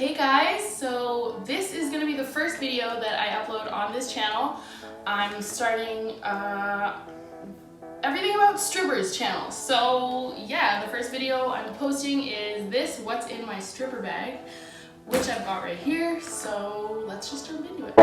Hey guys, so this is going to be the first video that I upload on this channel. I'm starting everything about strippers channel. So yeah, the first video I'm posting is this, what's in my stripper bag, which I've got right here. So let's just jump into it.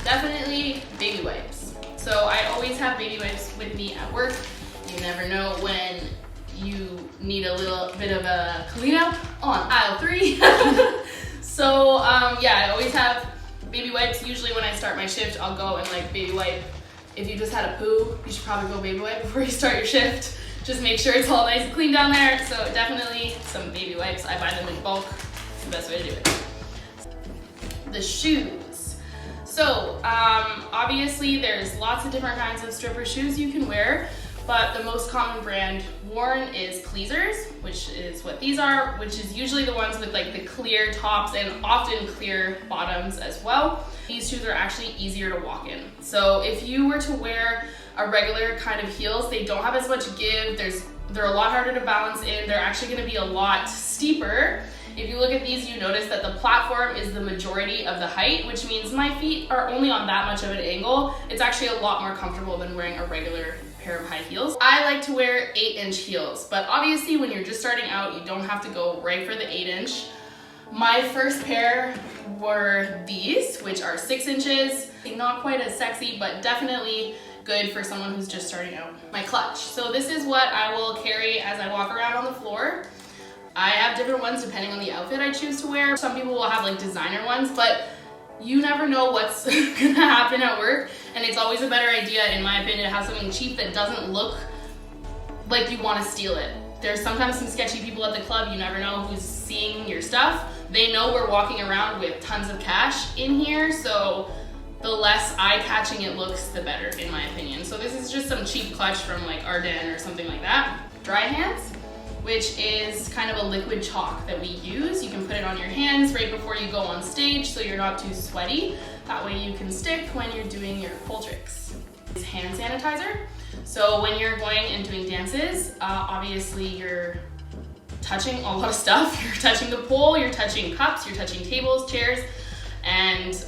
Definitely baby wipes. So I always have baby wipes with me at work. You never know when you need a little bit of a cleanup on aisle 3. So yeah, I always have baby wipes. Usually when I start my shift, I'll go and like baby wipe. If you just had a poo, you should probably go baby wipe before you start your shift. Just make sure it's all nice and clean down there. So definitely some baby wipes. I buy them in bulk. It's the best way to do it. The shoes. So obviously there's lots of different kinds of stripper shoes you can wear. But the most common brand worn is Pleasers, which is what these are, which is usually the ones with like the clear tops and often clear bottoms as well. These shoes are actually easier to walk in. So if you were to wear a regular kind of heels, they don't have as much give. They're a lot harder to balance in. They're actually gonna be a lot steeper. If you look at these, you notice that the platform is the majority of the height, which means my feet are only on that much of an angle. It's actually a lot more comfortable than wearing a regular pair of high heels. I like to wear 8-inch heels, but obviously when you're just starting out, you don't have to go right for the 8-inch. My first pair were these, which are 6 inches. Not quite as sexy, but definitely good for someone who's just starting out. My clutch. So this is what I will carry as I walk around on the floor. I have different ones depending on the outfit I choose to wear. Some people will have like designer ones, but you never know what's gonna happen at work, and it's always a better idea, in my opinion, to have something cheap that doesn't look like you want to steal it. There's sometimes some sketchy people at the club. You never know who's seeing your stuff. They know we're walking around with tons of cash in here, so the less eye-catching it looks, the better, in my opinion. So this is just some cheap clutch from like Ardennes or something like that. Dry hands, which is kind of a liquid chalk that we use. You can put it on your hands right before you go on stage so you're not too sweaty. That way you can stick when you're doing your pole tricks. It's hand sanitizer. So when you're going and doing dances, obviously you're touching a lot of stuff. You're touching the pole, you're touching cups, you're touching tables, chairs, and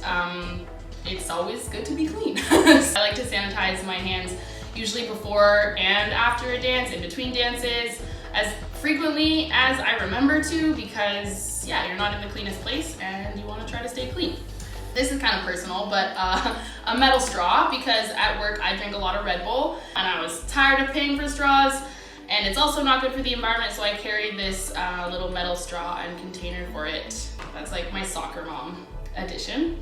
it's always good to be clean. I like to sanitize my hands usually before and after a dance, in between dances, as frequently as I remember to, because yeah, you're not in the cleanest place and you want to try to stay clean. This is kind of personal, but a metal straw, because at work I drink a lot of Red Bull and I was tired of paying for straws, and it's also not good for the environment, so I carried this little metal straw and container for it. That's like my soccer mom edition.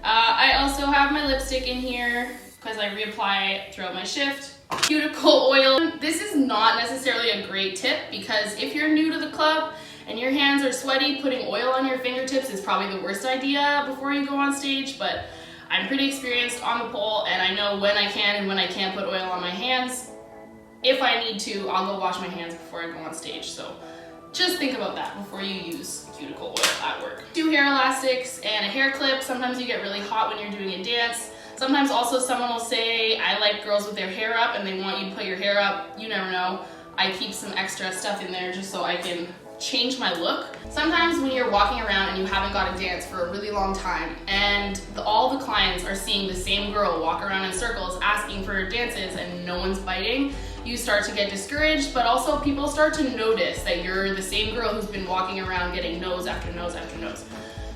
I also have my lipstick in here because I reapply throughout my shift. Cuticle oil. This is not necessarily a great tip, because if you're new to the club and your hands are sweaty, putting oil on your fingertips is probably the worst idea before you go on stage, but I'm pretty experienced on the pole and I know when I can and when I can't put oil on my hands. If I need to, I'll go wash my hands before I go on stage, so just think about that before you use cuticle oil at work. 2 hair elastics and a hair clip. Sometimes you get really hot when you're doing a dance. Sometimes also someone will say, I like girls with their hair up, and they want you to put your hair up. You never know. I keep some extra stuff in there just so I can change my look. Sometimes when you're walking around and you haven't got a dance for a really long time, and all the clients are seeing the same girl walk around in circles asking for dances and no one's biting, you start to get discouraged, but also people start to notice that you're the same girl who's been walking around getting nose after nose after nose.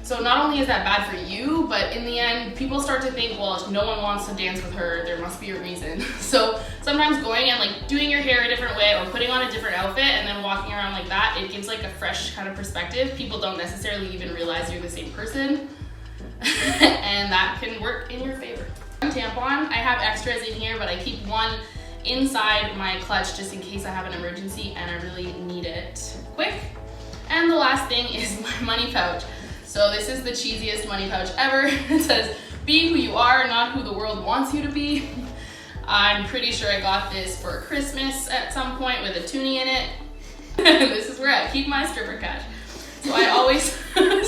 So not only is that bad for you, but in the end, people start to think, well, if no one wants to dance with her, there must be a reason. So sometimes going and like doing your hair a different way or putting on a different outfit and then walking around like that, it gives like a fresh kind of perspective. People don't necessarily even realize you're the same person. And that can work in your favor. Tampon, I have extras in here, but I keep one inside my clutch just in case I have an emergency and I really need it quick. And the last thing is my money pouch. So this is the cheesiest money pouch ever. It says, be who you are, not who the world wants you to be. I'm pretty sure I got this for Christmas at some point with a toonie in it. This is where I keep my stripper cash. So I always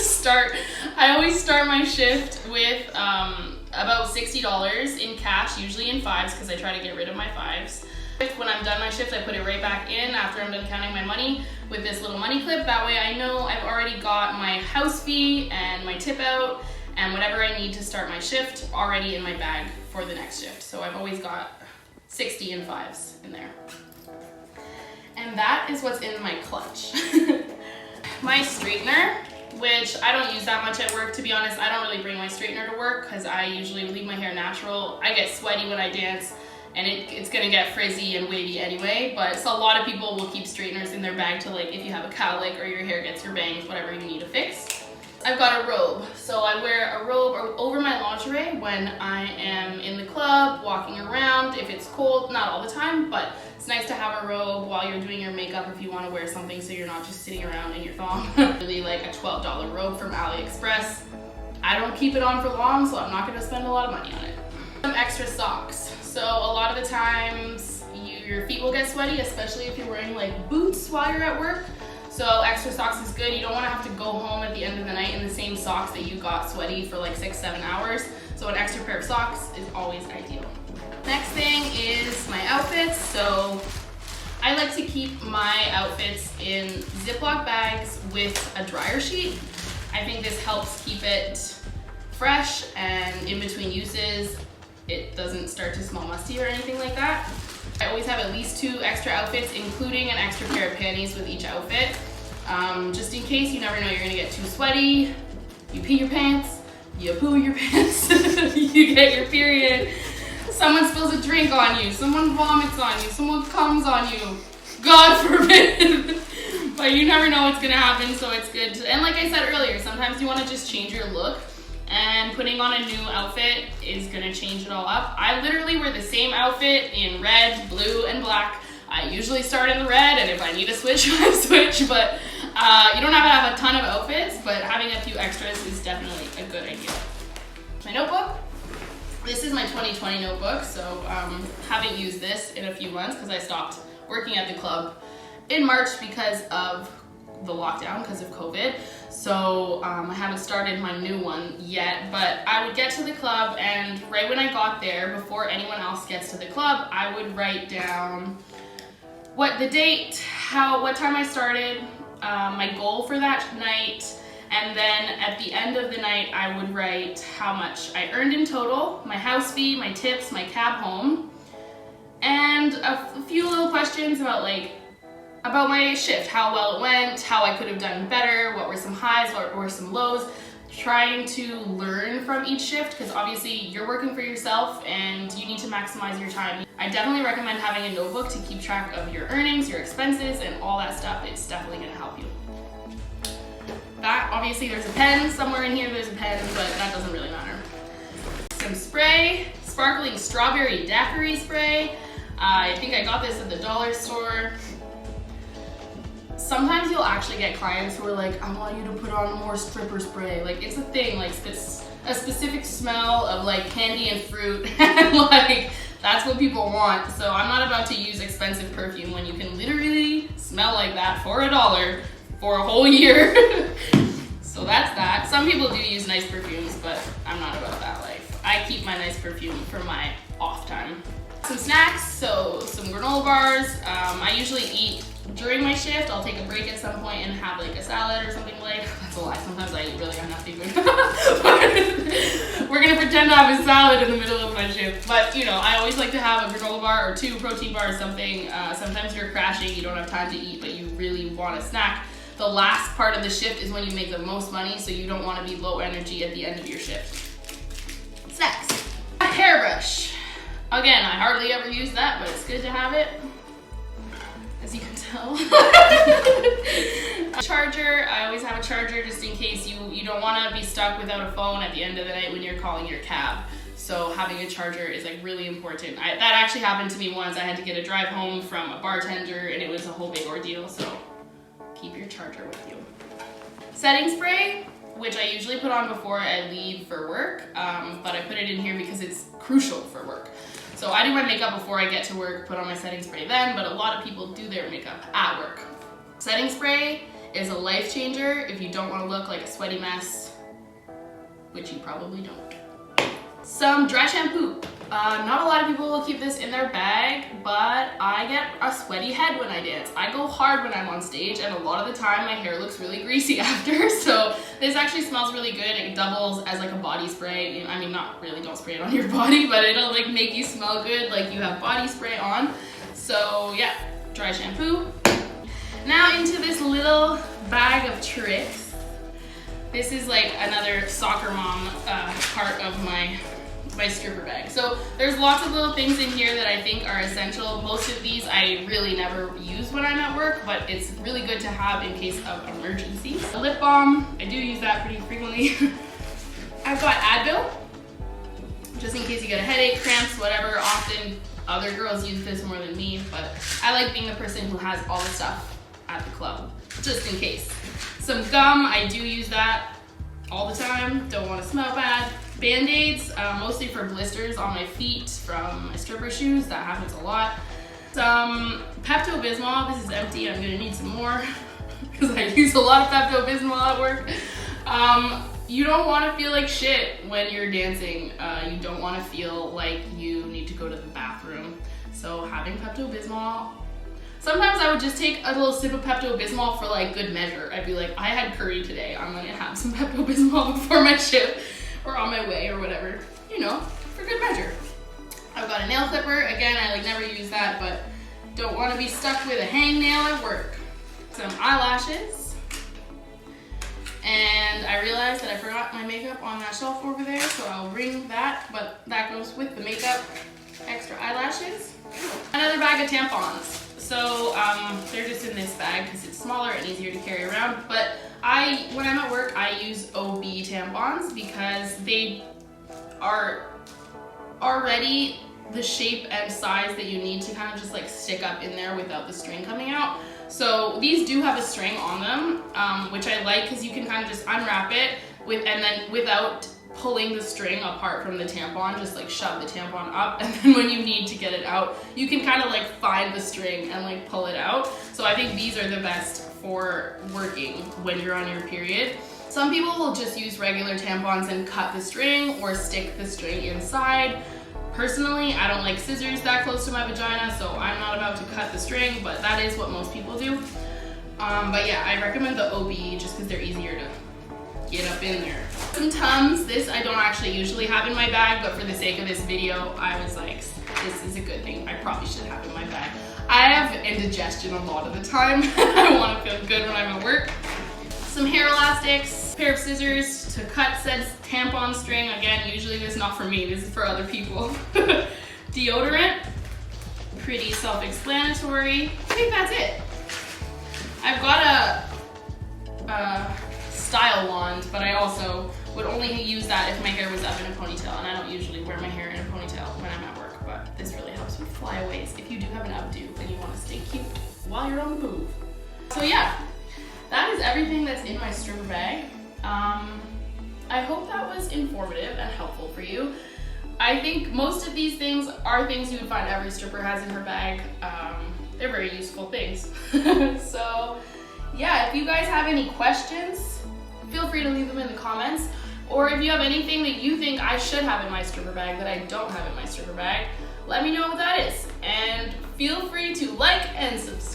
start my shift with about $60 in cash, usually in 5s, because I try to get rid of my 5s. When I'm done my shift, I put it right back in after I'm done counting my money with this little money clip. That way I know I've already got my house fee and my tip out and whatever I need to start my shift already in my bag for the next shift. So I've always got 60 and 5s in there. And that is what's in my clutch. My straightener, which I don't use that much at work, to be honest. I don't really bring my straightener to work because I usually leave my hair natural. I get sweaty when I dance and it's gonna get frizzy and wavy anyway, but so a lot of people will keep straighteners in their bag to, like, if you have a cowlick or your hair gets your bangs, whatever you need to fix. I've got a robe, so I wear a robe over my lingerie when I am in the club, walking around. If it's cold, not all the time, but it's nice to have a robe while you're doing your makeup if you want to wear something so you're not just sitting around in your thong. Really like a $12 robe from AliExpress. I don't keep it on for long, so I'm not going to spend a lot of money on it. Some extra socks. So a lot of the times your feet will get sweaty, especially if you're wearing like boots while you're at work. So extra socks is good. You don't want to have to go home at the end of the night in the same socks that you got sweaty for like 6-7 hours. So an extra pair of socks is always ideal. Next thing is my outfits. So I like to keep my outfits in Ziploc bags with a dryer sheet. I think this helps keep it fresh and in between uses it doesn't start to smell musty or anything like that. I always have at least 2 extra outfits, including an extra pair of panties with each outfit. Just in case, you never know, you're gonna get too sweaty, you pee your pants, you poo your pants, you get your period, someone spills a drink on you, someone vomits on you, someone comes on you, God forbid. But you never know what's gonna happen, so it's good to, and like I said earlier, sometimes you wanna just change your look. And putting on a new outfit is gonna change it all up. I literally wear the same outfit in red, blue, and black. I usually start in the red, and if I need to switch, I switch, but you don't have to have a ton of outfits, but having a few extras is definitely a good idea. My notebook. This is my 2020 notebook, so haven't used this in a few months because I stopped working at the club in March because of the lockdown, because of COVID. So I haven't started my new one yet, but I would get to the club, and right when I got there, before anyone else gets to the club, I would write down what the date, what time I started, my goal for that night, and then at the end of the night, I would write how much I earned in total, my house fee, my tips, my cab home, and a few little questions about my shift, how well it went, how I could have done better, what were some highs, what were some lows, trying to learn from each shift, because obviously you're working for yourself and you need to maximize your time. I definitely recommend having a notebook to keep track of your earnings, your expenses, and all that stuff. It's definitely gonna help you. That, obviously there's a pen, somewhere in here there's a pen, but that doesn't really matter. Some spray, sparkling strawberry daiquiri spray. I think I got this at the dollar store. Sometimes you'll actually get clients who are like, I want you to put on more stripper spray. Like, it's a thing, like a specific smell of like candy and fruit, and like that's what people want. So I'm not about to use expensive perfume when you can literally smell like that for $1 for a whole year. So that's that. Some people do use nice perfumes, but I'm not about that life. I keep my nice perfume for my off time. Some snacks, so some granola bars. I usually eat during my shift. I'll take a break at some point and have like a salad or something like. That's a lie. Sometimes I eat really unhealthy food. We're gonna pretend to have a salad in the middle of my shift. But you know, I always like to have a granola bar or 2 protein bars or something. Sometimes you're crashing, you don't have time to eat, but you really want a snack. The last part of the shift is when you make the most money, so you don't want to be low energy at the end of your shift. Snacks. A hairbrush. Again, I hardly ever use that, but it's good to have it, as you can tell. A charger. I always have a charger just in case you don't want to be stuck without a phone at the end of the night when you're calling your cab. So having a charger is like really important. That actually happened to me once. I had to get a drive home from a bartender, and it was a whole big ordeal, so keep your charger with you. Setting spray, which I usually put on before I leave for work, but I put it in here because it's crucial for work. So I do my makeup before I get to work, put on my setting spray then, but a lot of people do their makeup at work. Setting spray is a life changer if you don't want to look like a sweaty mess, which you probably don't. Some dry shampoo. Not a lot of people will keep this in their bag, but I get a sweaty head when I dance. I go hard when I'm on stage, and a lot of the time my hair looks really greasy after, so this actually smells really good. It doubles as like a body spray. I mean, not really, don't spray it on your body, but it'll like make you smell good like you have body spray on. So yeah, dry shampoo. Now into this little bag of tricks. This is like another soccer mom part of my stripper bag. So there's lots of little things in here that I think are essential. Most of these I really never use when I'm at work, but it's really good to have in case of emergencies. A lip balm, I do use that pretty frequently. I've got Advil, just in case you get a headache, cramps, whatever. Often other girls use this more than me, but I like being the person who has all the stuff at the club, just in case. Some gum, I do use that all the time, don't want to smell bad. Band-aids, mostly for blisters on my feet from my stripper shoes, that happens a lot. Some PEPTO-BISMOL, this is empty, I'm gonna need some more because I use a lot of PEPTO-BISMOL at work. You don't want to feel like shit when you're dancing. You don't want to feel like you need to go to the bathroom. So having PEPTO-BISMOL, sometimes I would just take a little sip of PEPTO-BISMOL for like good measure. I'd be like, I had curry today, I'm gonna have some PEPTO-BISMOL before my shift or on my way or whatever, you know, for good measure. I've got a nail clipper. Again, I like never use that, but don't want to be stuck with a hangnail at work. Some eyelashes. And I realized that I forgot my makeup on that shelf over there, so I'll bring that, but that goes with the makeup. Extra eyelashes. Another bag of tampons. So they're just in this bag because it's smaller and easier to carry around. But when I'm at work, I use OB tampons because they are already the shape and size that you need to kind of just like stick up in there without the string coming out. So these do have a string on them, which I like because you can kind of just unwrap it and then without pulling the string apart from the tampon, just like shove the tampon up, and then when you need to get it out, you can kind of like find the string and like pull it out. So I think these are the best for working when you're on your period. Some people will just use regular tampons and cut the string or stick the string inside. Personally, I don't like scissors that close to my vagina, so I'm not about to cut the string, but that is what most people do. But yeah, I recommend the OB just because they're easier to get up in there. Some Tums. This I don't actually usually have in my bag, but for the sake of this video, I was like, this is a good thing. I probably should have in my bag. I have indigestion a lot of the time. I want to feel good when I'm at work. Some hair elastics, a pair of scissors to cut said tampon string. Again, usually this is not for me, this is for other people. Deodorant, pretty self-explanatory. I think that's it. I've got a style wand, but I also would only use that if my hair was up in a ponytail, and I don't usually wear my hair in a ponytail when I'm at work, but this really helps with flyaways if you do have an updo and you want to stay cute while you're on the move. So yeah, that is everything that's in my stripper bag. I hope that was informative and helpful for you. I think most of these things are things you would find every stripper has in her bag. They're very useful things. So yeah, if you guys have any questions, feel free to leave them in the comments. Or if you have anything that you think I should have in my stripper bag that I don't have in my stripper bag, let me know what that is. And feel free to like and subscribe